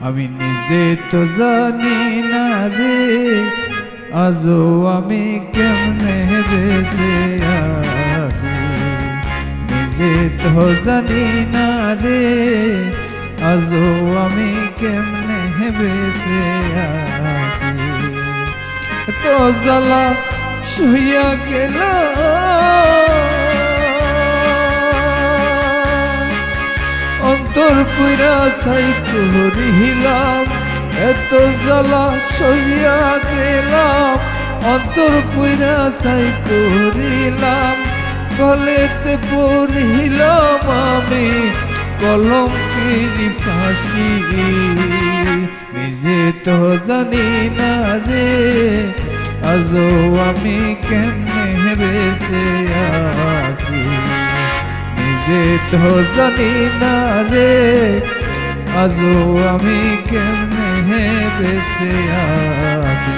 আমি নিজে তো জানি না রে আজও আমি কেমনে বেঁচে আছি। নিজে তো জানি না রে আজও আমি কেমনে বেঁচে আছি। তো জ্বালা শুইয়া গেল অন্তর পুরা চাই করিলাম, এত জ্বালা সইয়া গেলাম অন্তর পুরা চাই করিলাম। গলেতে পড়িলাম আমি কলঙ্কের ফাঁসি। নিজে তো জানি না রে আজও আমি কেমনে বেঁচে আছি। নিজে তো জানি না রে আজও আমি কেমনে বেঁচে আছি।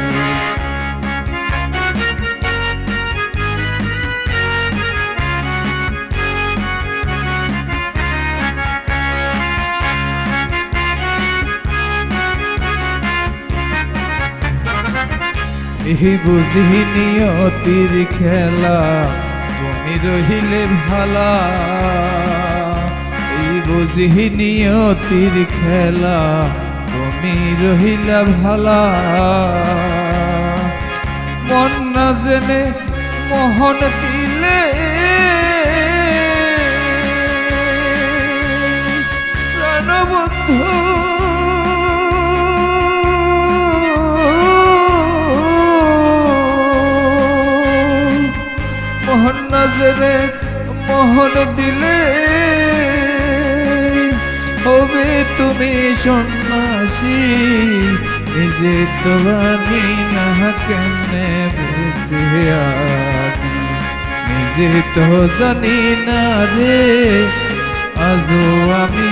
এই বুঝি নিয়তির খেলা তুমি রহিলে ভালা। এই বুঝি নিয়তির খেলা তুমি রহিলা ভালা। মন না জেনে মোহন দিলে প্রাণবন্ধু মোহন না জেনে মোহন দিলে হবে তুমি সন্ন্যাসী। নিজে তো জানি না কেমনে বেঁচে আছি। নিজে তো জানি না রে আজও আমি